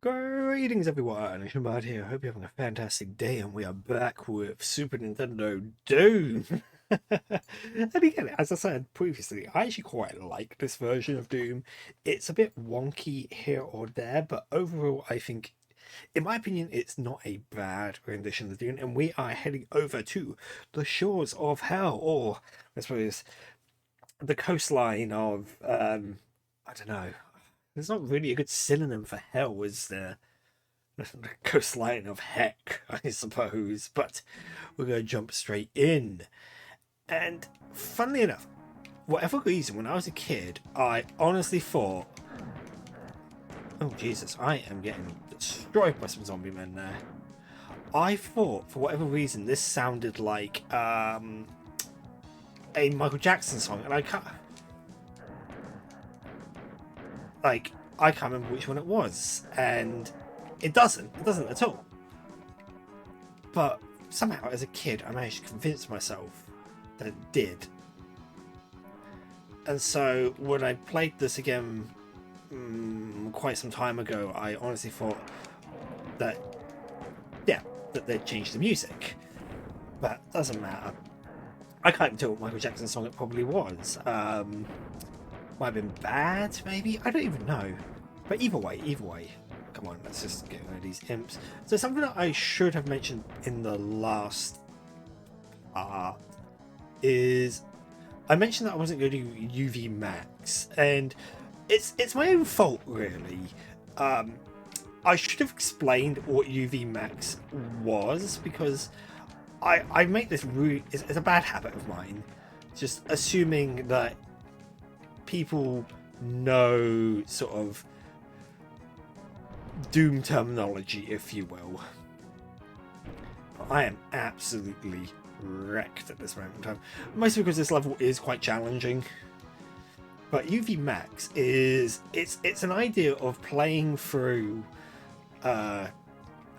Greetings everyone, Shimad here. Hope you're having a fantastic day, and we are back with Super Nintendo Doom. And again, as I said previously, I actually quite like this version of Doom. It's a bit wonky here or there, but overall I think, in my opinion, it's not a bad rendition of Doom, and we are heading over to the shores of hell, or I suppose the coastline of I don't know. There's not really a good synonym for hell, is there? The coastline of heck, I suppose. But we're going to jump straight in. And funnily enough, whatever reason, when I was a kid, I honestly thought, oh Jesus, I am getting destroyed by some zombie men there. I thought, for whatever reason, this sounded like a Michael Jackson song, and I can't remember which one it was, and it doesn't at all. But somehow, as a kid, I managed to convince myself that it did. And so when I played this again quite some time ago, I honestly thought that, yeah, that they'd changed the music. But it doesn't matter. I can't even tell what Michael Jackson song it probably was. Might have been bad, maybe? I don't even know. But either way. Come on, let's just get rid of these imps. So something that I should have mentioned in the last part is I mentioned that I wasn't going to do UV Max, and it's my own fault, really. I should have explained what UV Max was, because I make this it's a bad habit of mine, just assuming that people know sort of Doom terminology, if you will. I am absolutely wrecked at this moment in time, mostly because this level is quite challenging. But UV Max is it's an idea of playing through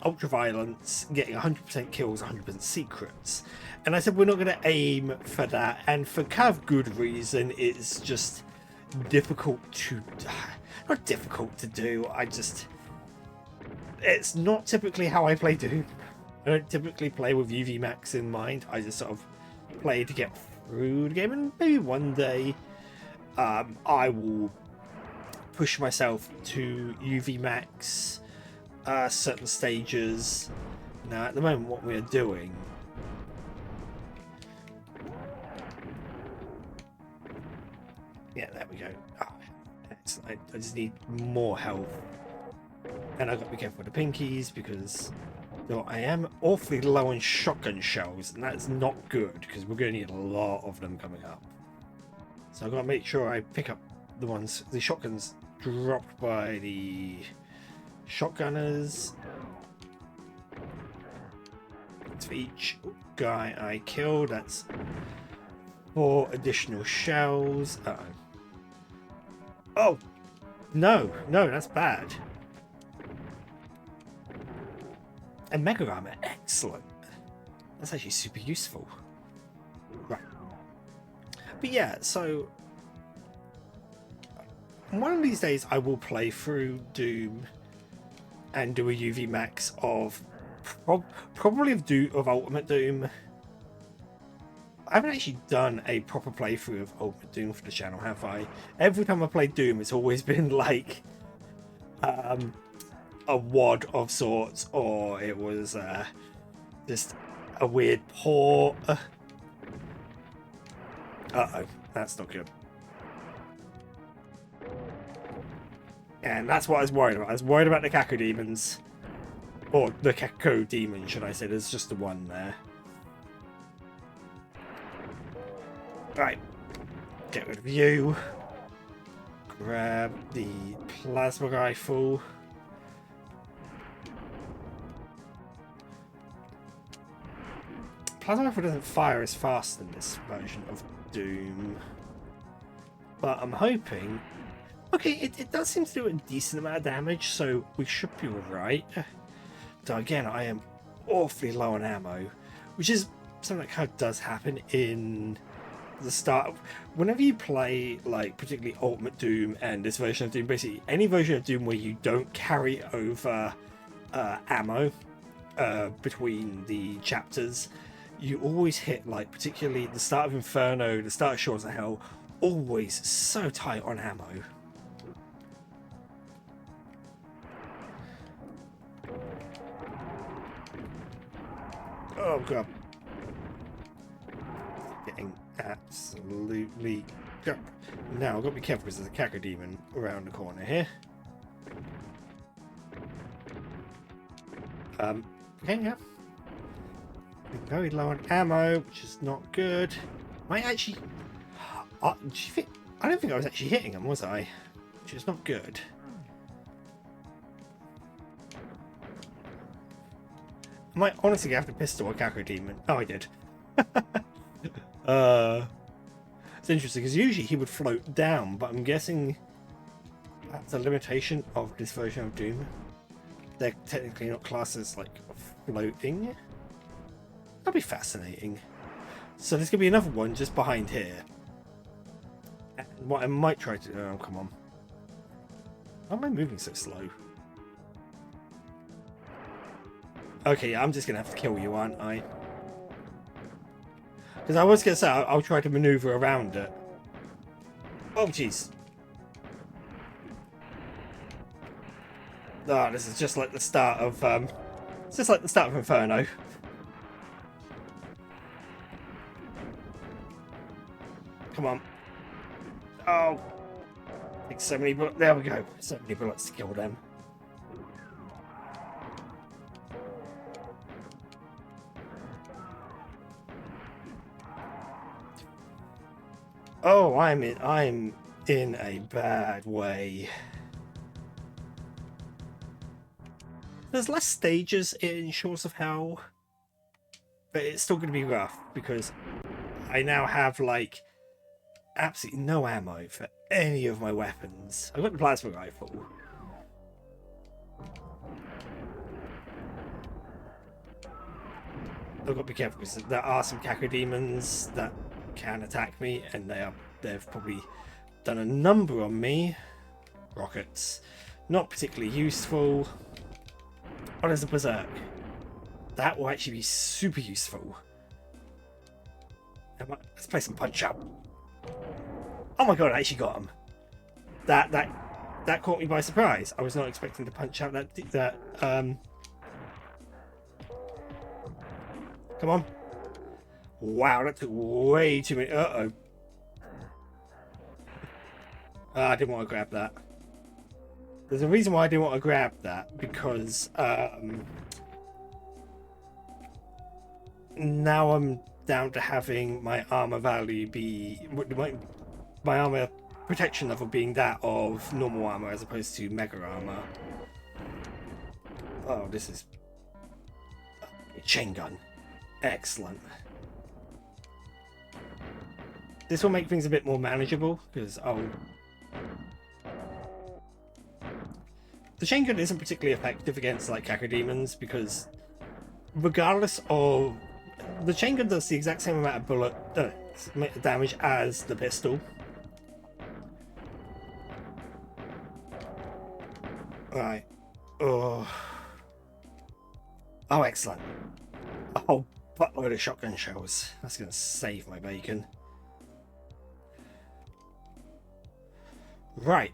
ultra-violence, getting 100% kills, 100% secrets. And I said we're not going to aim for that, and for kind of good reason. It's just difficult to, not difficult to do, it's not typically how I play Doom. I don't typically play with UV Max in mind. I just sort of play to get through the game, and maybe one day I will push myself to UV Max certain stages. Now at the moment what we're doing, yeah, there we go. Oh, I just need more health. And I've got to be careful with the pinkies, because though I am awfully low on shotgun shells, and that's not good, because we're going to need a lot of them coming up. So I've got to make sure I pick up the shotguns dropped by the shotgunners. That's for each guy I kill. That's 4 additional shells. Oh, no, that's bad. And Mega Armor, excellent. That's actually super useful. Right. But yeah, so one of these days I will play through Doom and do a UV Max of probably of Ultimate Doom. I haven't actually done a proper playthrough of Ultimate Doom for the channel, have I? Every time I played Doom, it's always been like a WOD of sorts, or it was just a weird port. Uh-oh, that's not good. And that's what I was worried about. I was worried about the Caco demons. Or the Caco demon, should I say. There's just the one there. Right. Get rid of you. Grab the plasma rifle. Plasma rifle doesn't fire as fast in this version of Doom. But I'm hoping... Okay, it does seem to do a decent amount of damage, so we should be alright. So again, I am awfully low on ammo, which is something that kind of does happen in the start of, whenever you play like particularly Ultimate Doom and this version of Doom, basically any version of Doom where you don't carry over ammo between the chapters, you always hit, like particularly the start of Inferno, the start of Shores of Hell, always so tight on ammo. Oh god. Getting absolutely... Now I've got to be careful because there's a Cacodemon around the corner here. Okay, yeah. Very low on ammo, which is not good. Might actually... do you think... I don't think I was actually hitting him, was I? Which is not good. I might honestly have to pistol a Cacodemon. Oh, I did. It's interesting because usually he would float down, but I'm guessing that's a limitation of this version of Doom. They're technically not classed as like floating. That'd be fascinating. So there's gonna be another one just behind here. And what I might try to... Oh, come on. Why am I moving so slow? Okay, I'm just gonna have to kill you, aren't I? Because I was gonna say I'll try to maneuver around it. Oh jeez. Oh, this is just like the start of it's just like the start of Inferno. Come on. Oh, take so many bullets. There we go. So many bullets to kill them. Oh, I'm in a bad way. There's less stages in Shores of Hell, but it's still going to be rough because I now have like absolutely no ammo for any of my weapons. I've got the plasma rifle. I've got to be careful because there are some Cacodemons that can attack me, and they've probably done a number on me. Rockets, not particularly useful. Oh, there's a Berserk. That will actually be super useful. Let's play some Punch Out. Oh my god, I actually got him. That caught me by surprise. I was not expecting to punch out that Come on. Wow, that took way too many. Uh-oh. I didn't want to grab that. There's a reason why I didn't want to grab that, because now I'm down to having my armor value be... My armor protection level being that of normal armor as opposed to mega armor. Oh, this is... Chain gun. Excellent. This will make things a bit more manageable, because the chain gun isn't particularly effective against like Cacodemons, because regardless of... The chain gun does the exact same amount of bullet damage as the pistol. Right. Oh, excellent. A whole buttload of shotgun shells. That's going to save my bacon. Right.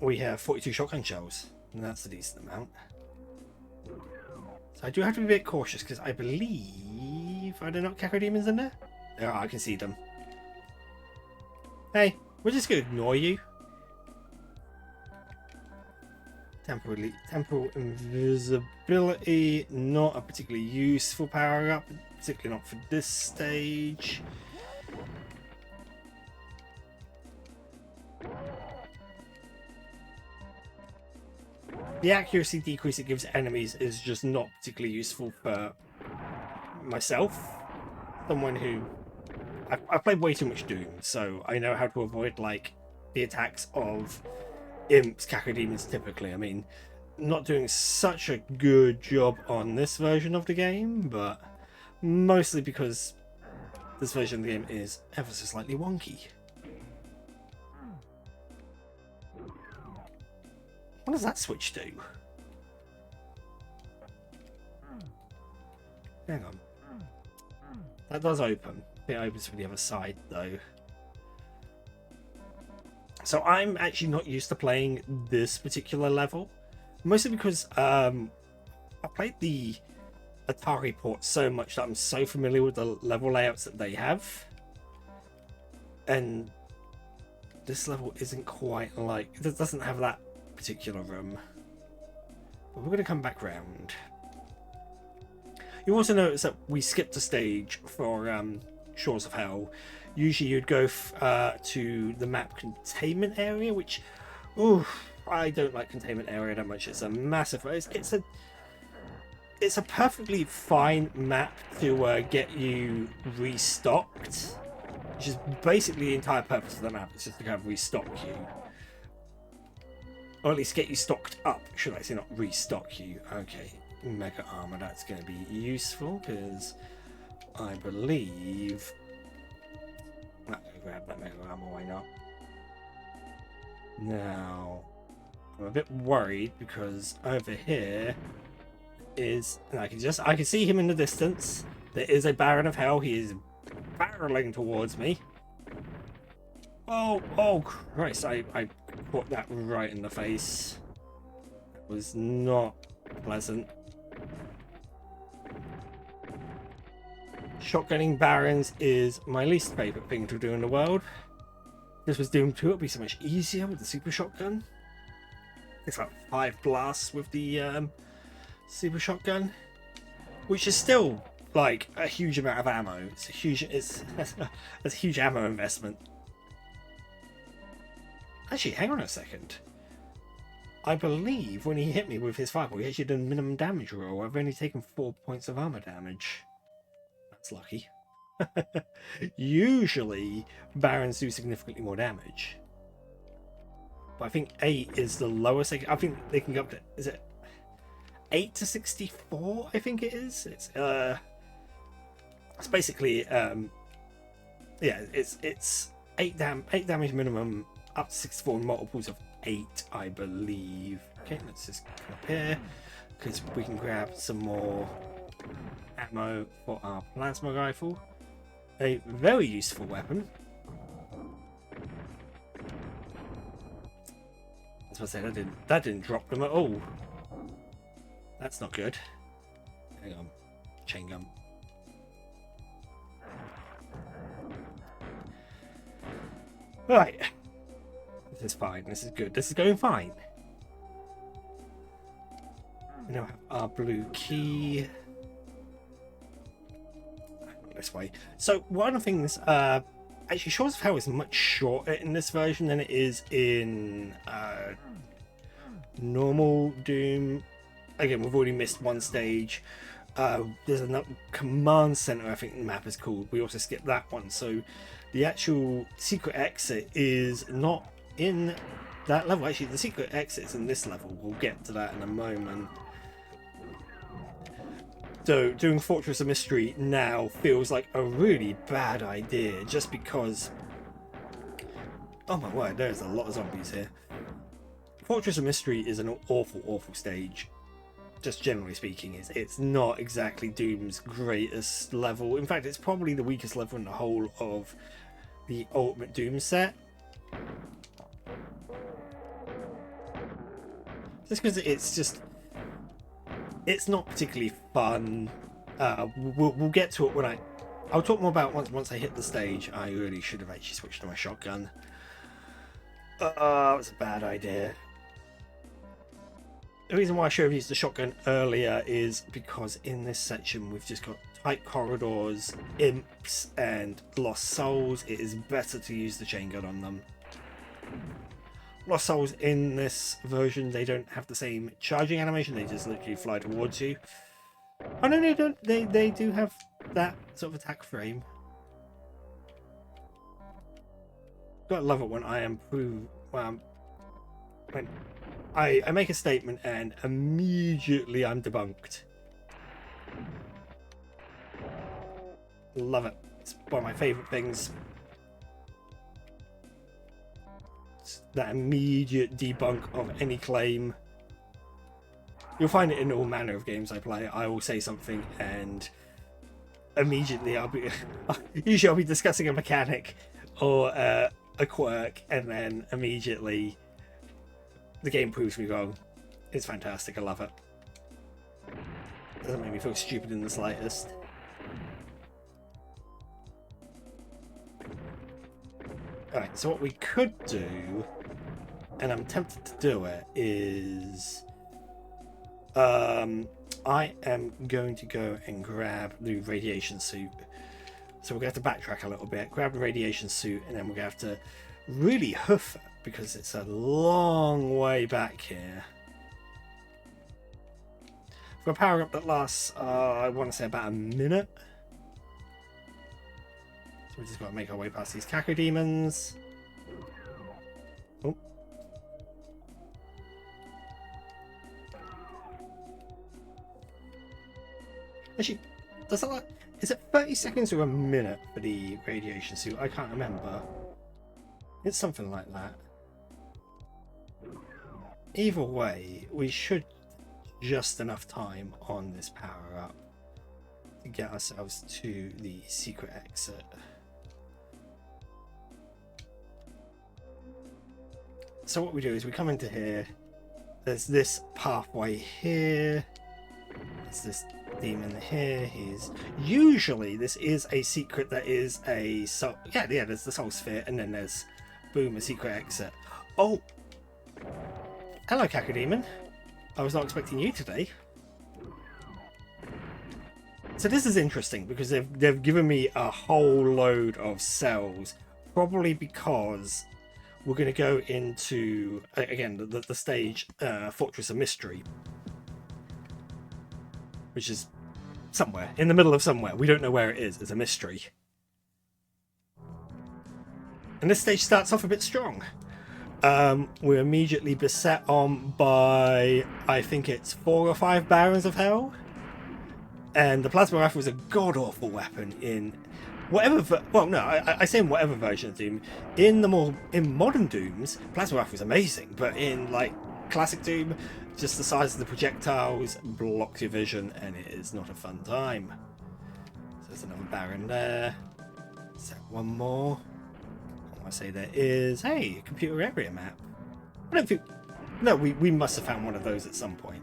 We have 42 shotgun shells. And that's a decent amount. So I do have to be a bit cautious, because I believe... Are there not Cacodemons in there? There are, I can see them. Hey, we're just going to ignore you. Temporal invisibility, not a particularly useful power up, particularly not for this stage. The accuracy decrease it gives enemies is just not particularly useful for myself. Someone who... I've played way too much Doom, so I know how to avoid like the attacks of imps, Cacodemons typically. I mean, not doing such a good job on this version of the game, but mostly because this version of the game is ever so slightly wonky. What does that switch do? Hang on. That does open. It opens from the other side though. So I'm actually not used to playing this particular level. Mostly because I played the Atari port so much that I'm so familiar with the level layouts that they have. And this level isn't quite like... It doesn't have that particular room. But we're going to come back round. You also notice that we skipped a stage for Shores of Hell. Usually you'd go to the map containment area, which... Ooh, I don't like containment area that much. It's a massive... It's a perfectly fine map to get you restocked. Which is basically the entire purpose of the map. It's just to kind of restock you. Or at least get you stocked up, should I say, not restock you. Okay, Mega Armor, that's going to be useful, because I believe... I'm going to grab that Mega Armor, why not? Now, I'm a bit worried, because over here is... I can see him in the distance. There is a Baron of Hell. He is barreling towards me. Oh Christ, I caught that right in the face. That was not pleasant. Shotgunning Barons is my least favourite thing to do in the world. If this was Doom 2, it would be so much easier with the super shotgun. It's like 5 blasts with the super shotgun, which is still like a huge amount of ammo. It's a huge ammo investment. Actually, hang on a second. I believe when he hit me with his fireball, he actually did a minimum damage roll. I've only taken 4 points of armor damage. That's lucky. Usually, Barons do significantly more damage. But I think 8 is the lowest. I think they can go up to... Is it 8 to 64? I think it is. It's basically... yeah, it's 8 damage minimum, up to 64 multiples of 8, I believe. Okay, let's just come up here, because we can grab some more ammo for our plasma rifle. A very useful weapon. I was about to say, that didn't drop them at all. That's not good. Hang on. Chain gun. Right. This is fine. This is good. This is going fine. We now have our blue key. This way. So one of the things, actually, Shores of Hell is much shorter in this version than it is in normal Doom. Again, we've already missed one stage. There's another command center, I think the map is called. We also skipped that one. So the actual secret exit is not in that level. Actually, the secret exit is in this level. We'll get to that in a moment. So doing Fortress of Mystery now feels like a really bad idea, just because... Oh my word, there's a lot of zombies here. Fortress of Mystery is an awful stage. Just generally speaking, it's not exactly Doom's greatest level. In fact, it's probably the weakest level in the whole of the Ultimate Doom set. Just because it's not particularly fun. We'll get to it when I'll talk more about once I hit the stage. I really should have actually switched to my shotgun. It was a bad idea. The reason why I should have used the shotgun earlier is because in this section we've just got tight corridors, imps, and lost souls. It is better to use the chain gun on them. Lost souls in this version, they don't have the same charging animation. They just literally fly towards you. Oh no, they don't. They do have that sort of attack frame. Gotta love it when I improve. When I make a statement and immediately I'm debunked. Love it. It's one of my favourite things. It's that immediate debunk of any claim. You'll find it in all manner of games I play. I will say something and immediately usually I'll be discussing a mechanic or a quirk, and then immediately the game proves me wrong. It's fantastic. I love it. Doesn't make me feel stupid in the slightest. Alright, so what we could do, and I'm tempted to do it, is I am going to go and grab the radiation suit. So we're going to have to backtrack a little bit, grab the radiation suit, and then we're going to have to really hoof it because it's a long way back here. We've got a power up that lasts, I want to say about a minute. So we just got to make our way past these cacodemons. Oh. Actually, does that like, is it 30 seconds or a minute for the radiation suit? I can't remember. It's something like that. Either way, we should just enough time on this power up to get ourselves to the secret exit. So what we do is we come into here. There's this pathway here. There's this demon here. Usually this is a secret that is a soul. Yeah, there's the soul sphere, and then there's boom, a secret exit. Oh, hello, Cacodemon. I was not expecting you today. So this is interesting because they've given me a whole load of cells, probably because we're going to go into again the stage Fortress of Mystery, which is somewhere in the middle of somewhere. We don't know where it is. It's a mystery. And this stage starts off a bit strong. We're immediately beset on by, I think it's 4 or 5 Barons of Hell. And the Plasma Rifle is a god-awful weapon in whatever... Well, no, I say in whatever version of Doom. In modern Dooms, Plasma Rifle is amazing. But in, like, classic Doom, just the size of the projectiles blocks your vision, and it is not a fun time. So there's another Baron there. Is that one more? I say there is. Hey, a computer area map. I don't think... No, we must have found one of those at some point.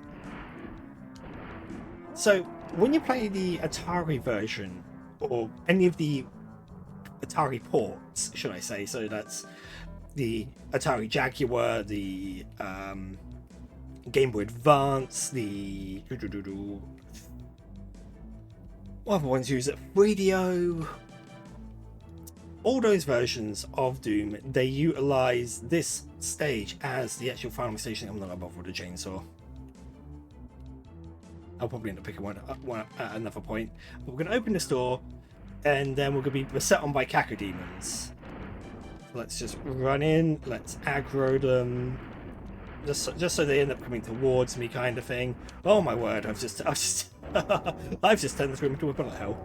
So, when you play the Atari version, or any of the Atari ports, should I say, so that's the Atari Jaguar, the Game Boy Advance, the... What other ones use it? Radio... All those versions of Doom, they utilize this stage as the actual final station. I'm not going to bother with a chainsaw. I'll probably end up picking one up at another point. But we're going to open this door, and then we're going to be beset on by cacodemons. Let's just run in. Let's aggro them, just so they end up coming towards me, kind of thing. Oh my word! I've just I've just turned this room into a bullet hell.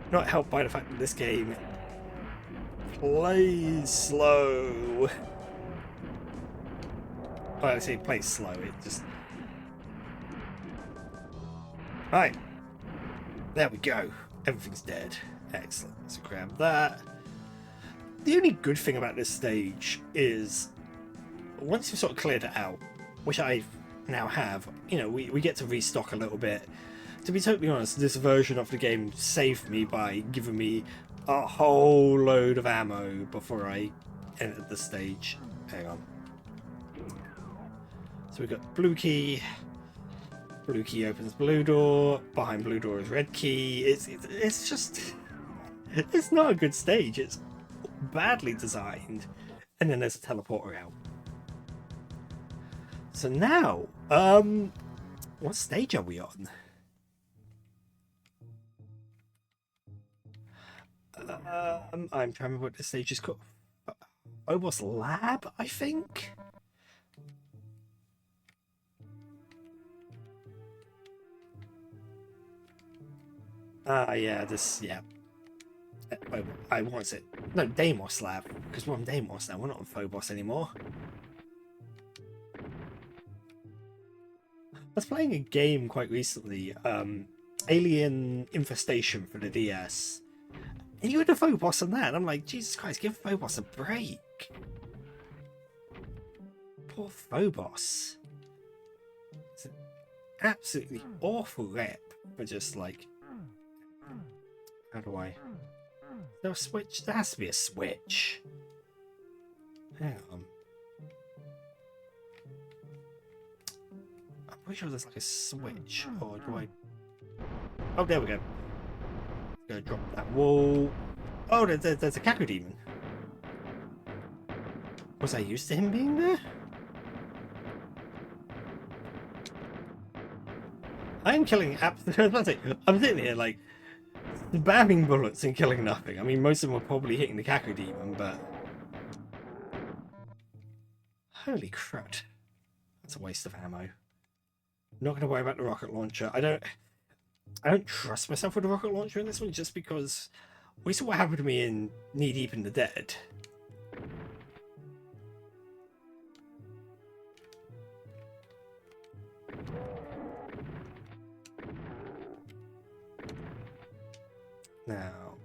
Not helped by the fact that this game plays slow. Well, I say plays slow, it just... Right. There we go. Everything's dead. Excellent. So grab that. The only good thing about this stage is once you've sort of cleared it out, which I now have, you know, we get to restock a little bit. To be totally honest, this version of the game saved me by giving me a whole load of ammo before I entered the stage. Hang on. So we've got blue key. Blue key opens blue door. Behind blue door is red key. It's just... It's not a good stage. It's badly designed. And then there's a teleporter out. So now, what stage are we on? I'm trying to remember what this stage is called. Phobos Lab, I think? Yeah, this, yeah. I what's it? No, Deimos Lab, because we're on Deimos now, we're not on Phobos anymore. I was playing a game quite recently, Alien Infestation for the DS. And you had a Phobos on that, and I'm like, Jesus Christ, give Phobos a break. Poor Phobos. It's an absolutely awful rep for just like... How do I... Is there a switch? There has to be a switch. Hang on. I'm pretty sure there's like a switch, or do I... Oh, there we go. Gonna drop that wall. Oh, there's a Cyberdemon. Was I used to him being there? I'm killing absolutely. I'm sitting here like spamming bullets and killing nothing. I mean, most of them are probably hitting the Cyberdemon, but holy crud, that's a waste of ammo. Not going to worry about the rocket launcher. I don't trust myself with a rocket launcher in this one, just because we saw what happened to me in Knee Deep in the Dead. Now,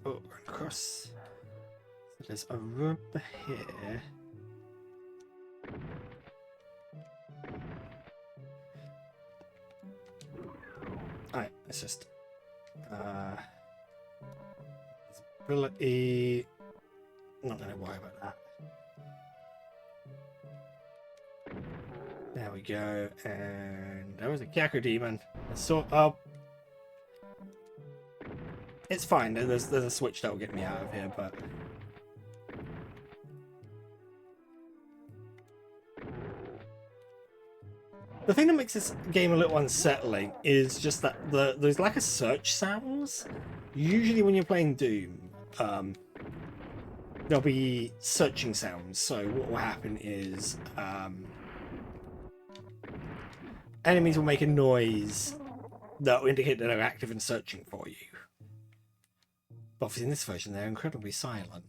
run across. So there's a room here. Alright, it's just ability. Not gonna worry about that. There we go, and there was a Cyberdemon. So, it's fine. There's a switch that will get me out of here, but the thing that makes this game a little unsettling is just that there's lack of search sounds. Usually when you're playing Doom, there'll be searching sounds. So what will happen is enemies will make a noise that will indicate that they're active and searching for you. But obviously in this version they're incredibly silent.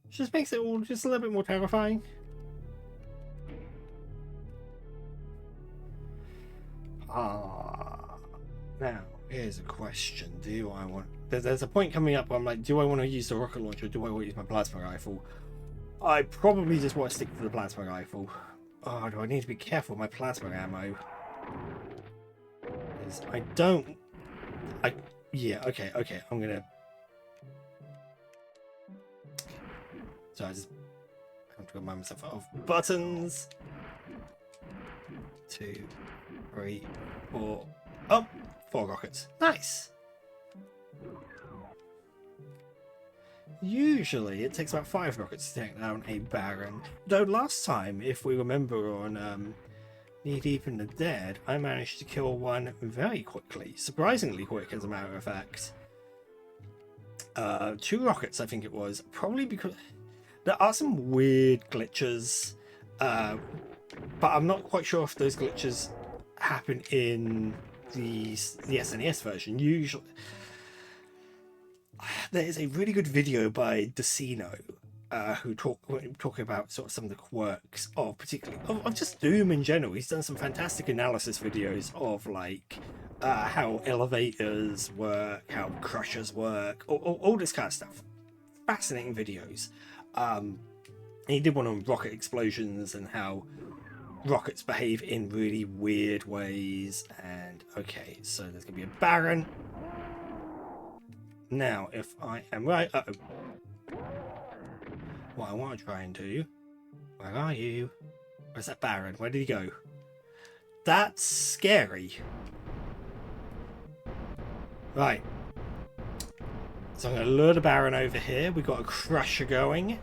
Which just makes it all just a little bit more terrifying. Now, here's a question. Do I want... There's a point coming up where I'm like, do I want to use the rocket launcher or do I want to use my plasma rifle? I probably just want to stick to the plasma rifle. Oh, do I need to be careful with my plasma ammo? Because I don't... Yeah, okay, I'm gonna... So I just have to remind myself of buttons. 2, 3, 4. Oh, 4 rockets. Nice. Usually it takes about 5 rockets to take down a Baron. Though last time, if we remember on Knee Deep in the Dead, I managed to kill one very quickly. Surprisingly quick, as a matter of fact. 2 rockets, I think it was. Probably because there are some weird glitches. But I'm not quite sure if those glitches happen in the SNES version. Usually, there is a really good video by Decino who talking about sort of some of the quirks of particularly of just Doom in general. He's done some fantastic analysis videos of like how elevators work, how crushers work, all this kind of stuff. Fascinating videos. He did one on rocket explosions and how rockets behave in really weird ways. And okay, so there's gonna be a Baron. Now, if I am right, what I want to try and do, where are you? Where's that Baron? Where did he go? That's scary. Right. So I'm going to lure the Baron over here. We've got a crusher going.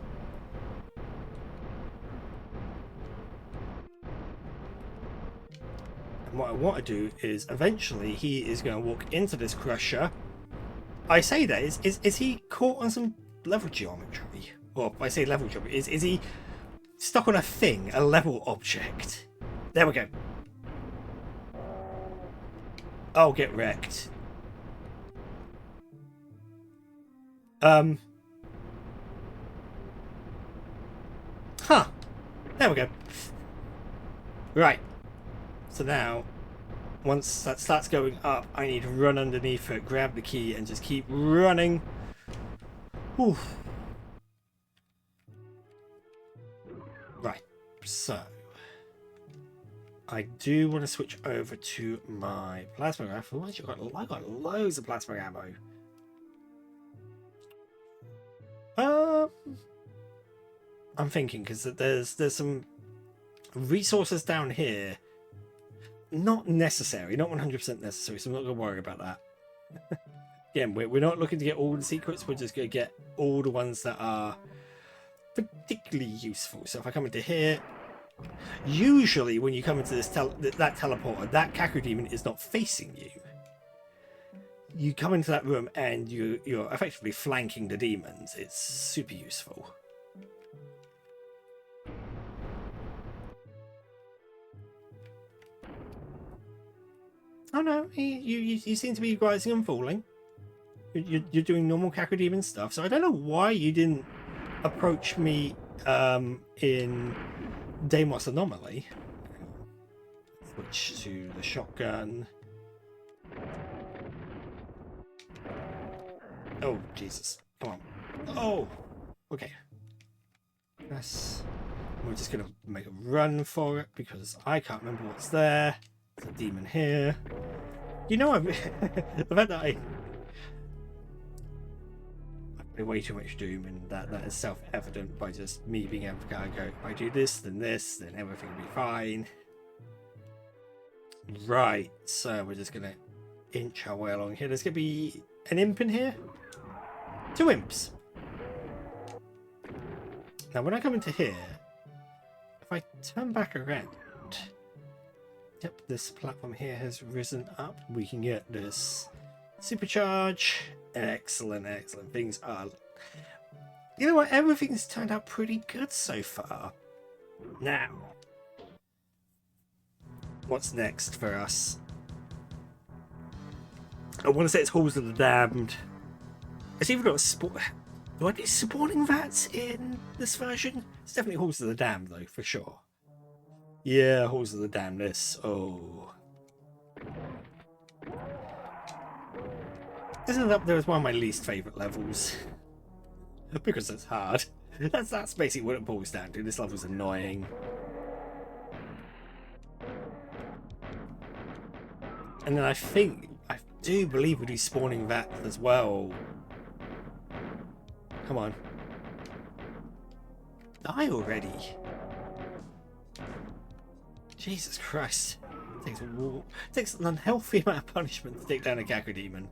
And what I want to do is eventually he is going to walk into this crusher. I say that, is he caught on some level geometry? Or I say level geometry, is he stuck on a thing, a level object? There we go. Oh, get wrecked. Huh. There we go. Right. So now, once that starts going up, I need to run underneath it, grab the key, and just keep running. Whew. Right. So, I do want to switch over to my plasma rifle. I got loads of plasma ammo. I'm thinking because there's some resources down here. Not necessary, not 100% necessary, so I'm not going to worry about that. Again, we're not looking to get all the secrets, we're just going to get all the ones that are particularly useful. So if I come into here, usually when you come into this that teleporter, that Cyberdemon is not facing you. You come into that room and you're effectively flanking the demons. It's super useful. Oh no, you seem to be rising and falling. You're doing normal Cyberdemon stuff, so I don't know why you didn't approach me in Deimos Anomaly. Switch to the shotgun. Oh, Jesus. Come on. Oh! Okay. Yes. We're just going to make a run for it because I can't remember what's there. There's a demon here. You know, the fact that I play way too much Doom, and that is self-evident by just me being able to go, if I do this, then everything will be fine. Right, so we're just going to inch our way along here. There's going to be an imp in here. 2 imps. Now, when I come into here, if I turn back around, yep, this platform here has risen up. We can get this supercharge. Excellent, excellent. Things are... You know what? Everything's turned out pretty good so far. Now, what's next for us? I want to say it's Halls of the Damned. It's even got a do I do spawning vats in this version? It's definitely Halls of the Damned, though, for sure. Yeah, Halls of the Damnedness. Oh. Isn't it up there as one of my least favourite levels? Because it's hard. That's basically what it boils down to. This level's annoying. And then I do believe we do spawning vats as well. Come on. Die already. Jesus Christ. It takes an unhealthy amount of punishment to take down a Cyberdemon.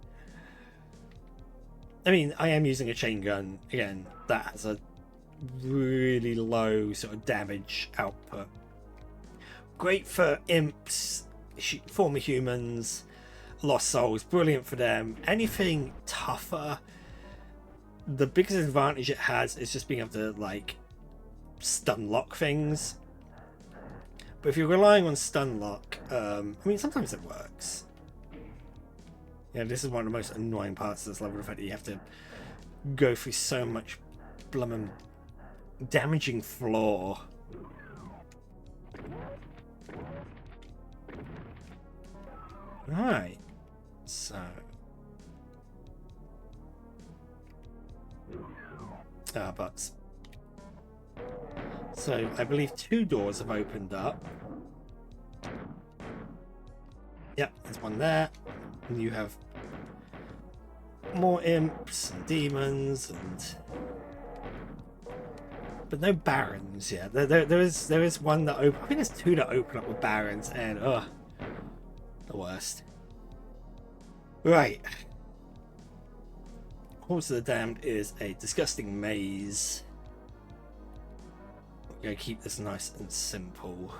I mean, I am using a chain gun. Again, that has a really low sort of damage output. Great for imps, former humans, lost souls. Brilliant for them. Anything tougher, the biggest advantage it has is just being able to, like, stun lock things. But if you're relying on stun lock, I mean, sometimes it works. Yeah, this is one of the most annoying parts of this level, the fact that you have to go through so much blummin' damaging floor. Right, so... butts. So, I believe 2 doors have opened up. Yep, there's one there. And you have more imps and demons but no barons yet. There is one that open. I think there's 2 that open up with barons, and the worst. Right. Halls of the Damned is a disgusting maze. We're going to keep this nice and simple.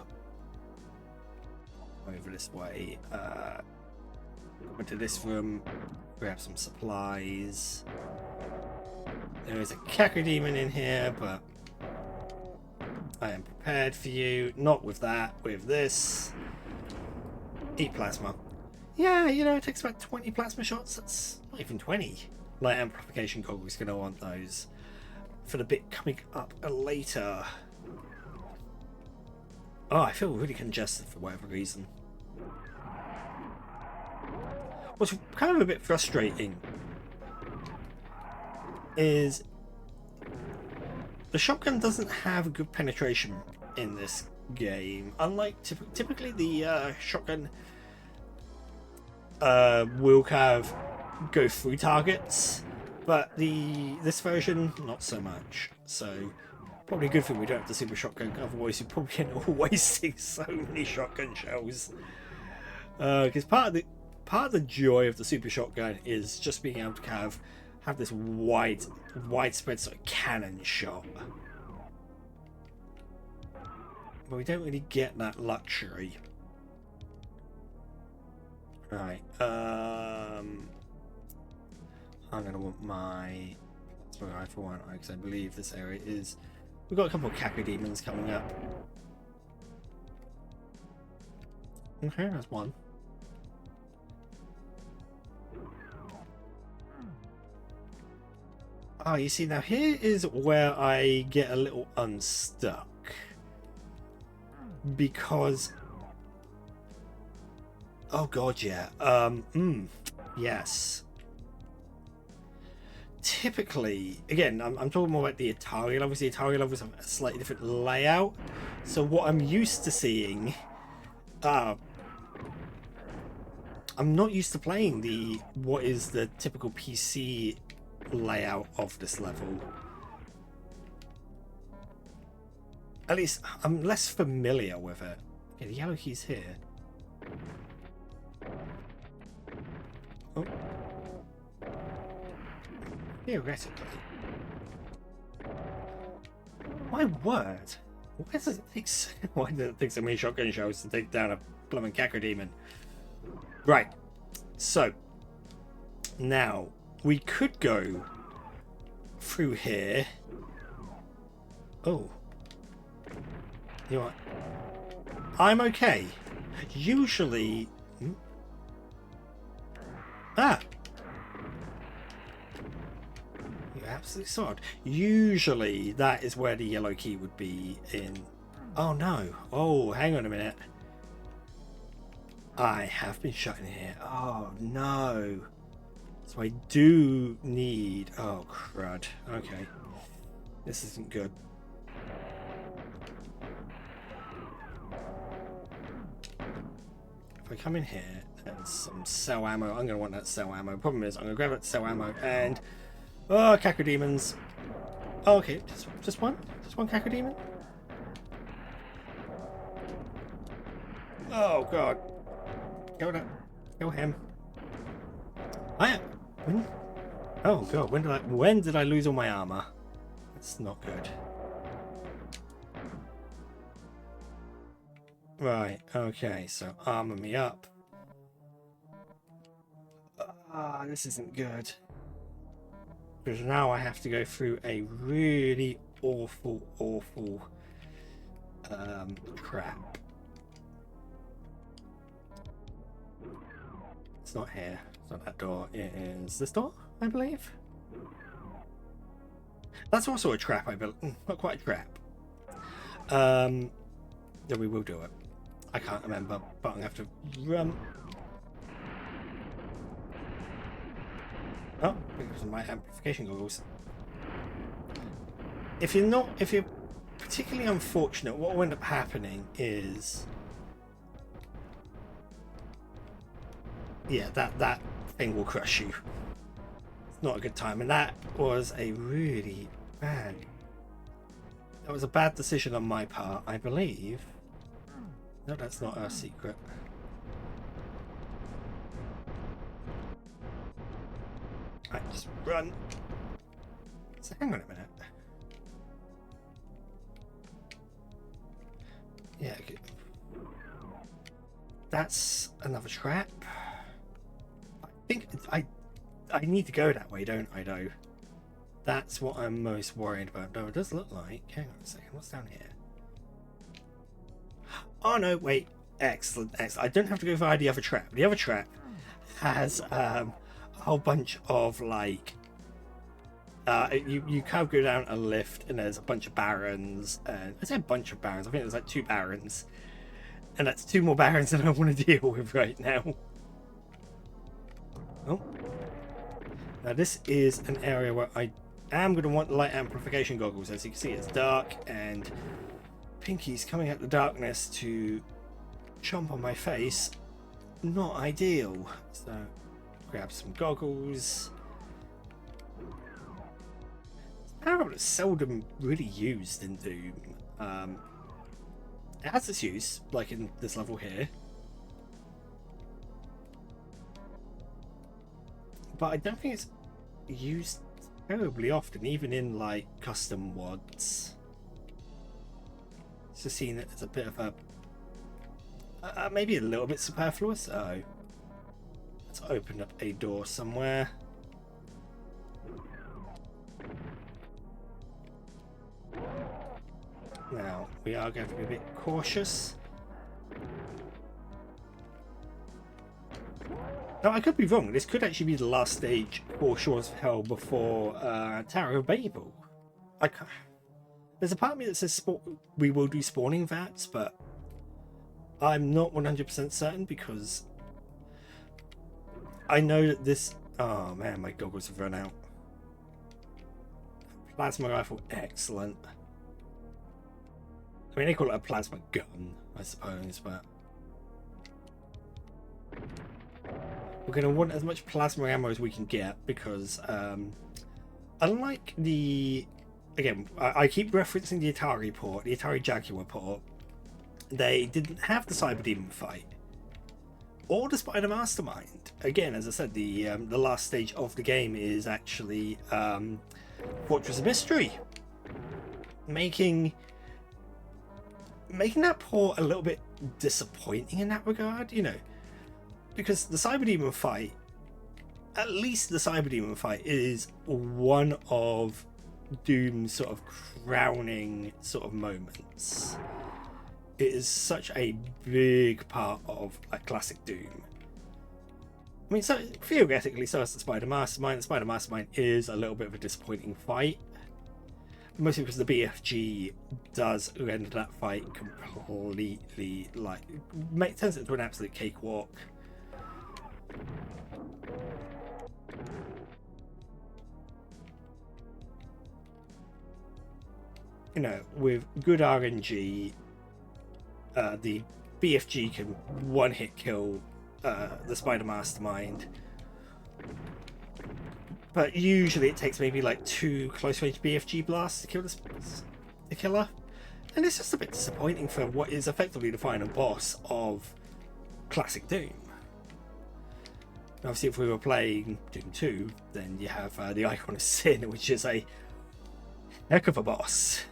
Over this way. Go into this room. Grab some supplies. There is a Cyberdemon in here, but I am prepared for you. Not with that. With this. Eat plasma. Yeah, you know, it takes about 20 plasma shots. That's not even 20. Light amplification goggles, gonna want those for the bit coming up later. Oh, I feel really congested for whatever reason. What's kind of a bit frustrating is the shotgun doesn't have good penetration in this game. Unlike typically the shotgun will have go through targets, but this version not so much. So probably a good thing we don't have the super shotgun, otherwise you'd probably end up wasting so many shotgun shells. Because part of the joy of the super shotgun is just being able to have this widespread sort of cannon shot. But we don't really get that luxury. Right. I'm gonna want my plasma rifle, aren't I? Because I believe this area is. We've got a couple of Cyberdemons coming up. Okay, that's one. Oh, you see, now here is where I get a little unstuck. Because... oh god, yeah. Yes. Typically, again, I'm talking more about the Atari levels. The Atari levels have a slightly different layout. So what I'm used to seeing... I'm not used to playing what is the typical PC layout of this level. At least I'm less familiar with it. Okay, the yellow key's here. Oh. Theoretically. My word. Why does it take so many shotgun shells to take down a blooming Cyberdemon? Right. So now we could go through here. Oh. You know what? I'm okay. Usually... Ah! You're absolutely sod. Usually that is where the yellow key would be in... Oh no. Oh, hang on a minute. I have been shut in here. Oh no. So I do need... oh crud. Okay. This isn't good. If I come in here and some cell ammo, I'm going to want that cell ammo. Problem is, I'm going to grab that cell ammo and... oh, Cyberdemons. Oh, okay, just one? Just one Cyberdemon? Oh, God. Go him. Oh, God, when did I lose all my armor? That's not good. Right, okay, so armor me up. This isn't good. Because now I have to go through a really awful crap. It's not here. It's not that door. It is this door, I believe. That's also a trap, I believe. Not quite a trap. Then we will do it. I can't remember, but I'm gonna have to run. Oh, because of my amplification goggles. If you're particularly unfortunate, what will end up happening is, yeah, that thing will crush you. It's not a good time, and that was a really bad. That was a bad decision on my part, I believe. No, that's not our secret. Right, just run. So hang on a minute. Yeah, okay. That's another trap. I think I need to go that way, don't I, though? That's what I'm most worried about. No, it does look like... hang on a second, what's down here? Oh no, wait. Excellent, excellent. I don't have to go via the other trap. The other trap has a whole bunch of like you kind of go down a lift and there's a bunch of barons, and I say a bunch of barons, I think there's like 2 barons, and that's 2 more barons than I want to deal with right now. Oh, now this is an area where I am going to want light amplification goggles. As you can see, it's dark and Pinky's coming out the darkness to chomp on my face. Not ideal. So grab some goggles. Power up that's seldom really used in Doom. It has its use, like in this level here, but I don't think it's used terribly often, even in like custom WODs. It's just seen it as a bit of a maybe a little bit superfluous. So let's open up a door somewhere. Now we are going to be a bit cautious. Now I could be wrong. This could actually be the last stage for Shores of Hell before Tower of Babel. There's a part of me that says we will do spawning vats, but I'm not 100% certain because I know that this. Oh man, my goggles have run out. Plasma rifle, excellent. I mean, they call it a plasma gun, I suppose, but we're going to want as much plasma ammo as we can get because, unlike the, again, I keep referencing the Atari port, the Atari Jaguar port, they didn't have the Cyberdemon fight or the Spider Mastermind. Again, as I said, the last stage of the game is actually Fortress of Mystery, making that port a little bit disappointing in that regard, you know, because the Cyberdemon fight, at least the Cyberdemon fight, is one of Doom's sort of crowning sort of moments. It is such a big part of like classic Doom. I mean, so theoretically, so is the Spider Mastermind. The Spider Mastermind is a little bit of a disappointing fight, mostly because the BFG does render that fight completely, like, turns it into an absolute cakewalk. You know, with good RNG, the BFG can one-hit kill the Spider Mastermind. But usually it takes maybe like 2 close-range BFG blasts to kill the killer. And it's just a bit disappointing for what is effectively the final boss of classic Doom. Obviously, if we were playing Doom 2, then you have the Icon of Sin, which is a heck of a boss.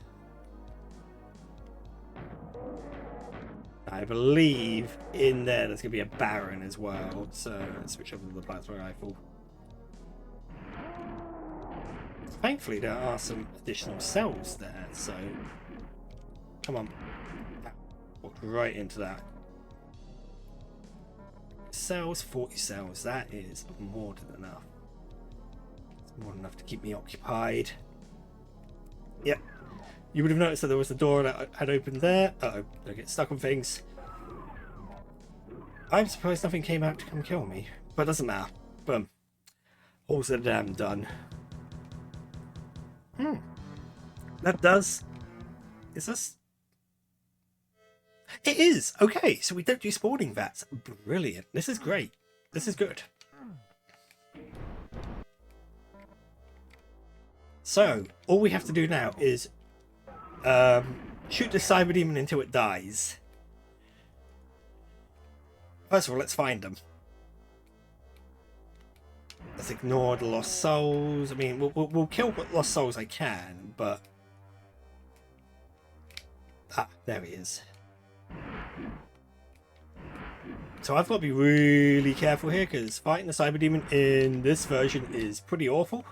I believe in there's going to be a Baron as well, so let's switch over to the plasma rifle. Thankfully, there are some additional cells there, so come on, walk right into that. Cells, 40 cells, that is more than enough. It's more than enough to keep me occupied. Yep. You would have noticed that there was a door that had opened there. Uh-oh, I get stuck on things. I'm surprised nothing came out to come kill me, but it doesn't matter. Boom. All said and done. That does. Is this? It is! Okay, so we don't do spawning vats. Brilliant. This is great. This is good. So, all we have to do now is shoot the Cyberdemon until it dies. First of all, let's find them. Let's ignore the lost souls. I mean, we'll kill what lost souls I can, but... Ah, there he is. So I've got to be really careful here, because fighting the Cyberdemon in this version is pretty awful.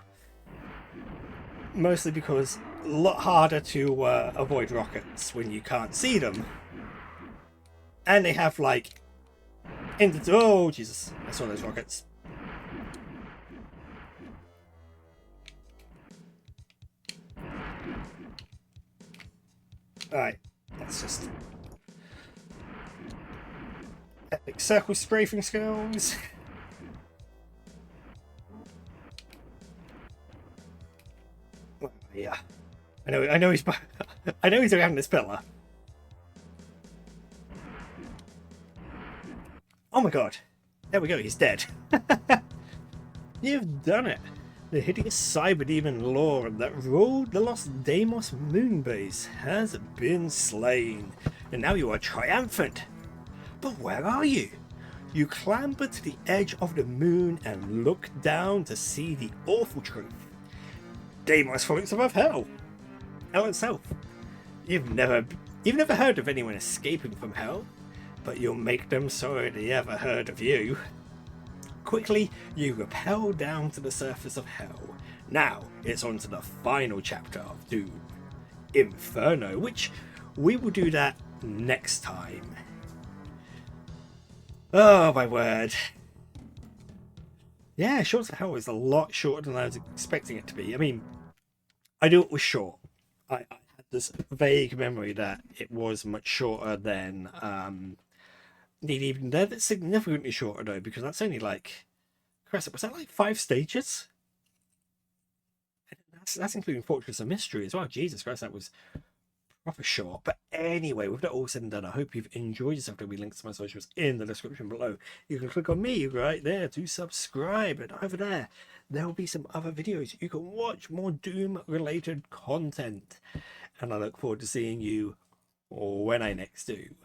Mostly because a lot harder to avoid rockets when you can't see them. And they have, like, Oh, Jesus. I saw those rockets. Alright, that's just epic circle strafing skills. Well, yeah, I know he's I know he's around this pillar. Oh my god, there we go, he's dead. You've done it. The hideous Cyberdemon lord that ruled the lost Deimos moonbase has been slain, and now you are triumphant. But where are you? You clamber to the edge of the moon and look down to see the awful truth. Deimos floats above hell. Hell itself. You've never heard of anyone escaping from hell, but you'll make them sorry they ever heard of you. Quickly, you rappel down to the surface of hell. Now, it's on to the final chapter of Doom, Inferno, which we will do that next time. Oh my word. Yeah, Short of Hell is a lot shorter than I was expecting it to be. I mean, I knew it was short. I had this vague memory that it was much shorter than Need Even Dead. That's significantly shorter though, because that's only like, was that like 5 stages? That's including Fortress of Mystery as well. Jesus Christ, that was proper short. But anyway, with that all said and done, I hope you've enjoyed yourself. There'll be links to my socials in the description below. You can click on me right there to subscribe, and over there will be some other videos. You can watch more Doom related content, and I look forward to seeing you when I next do.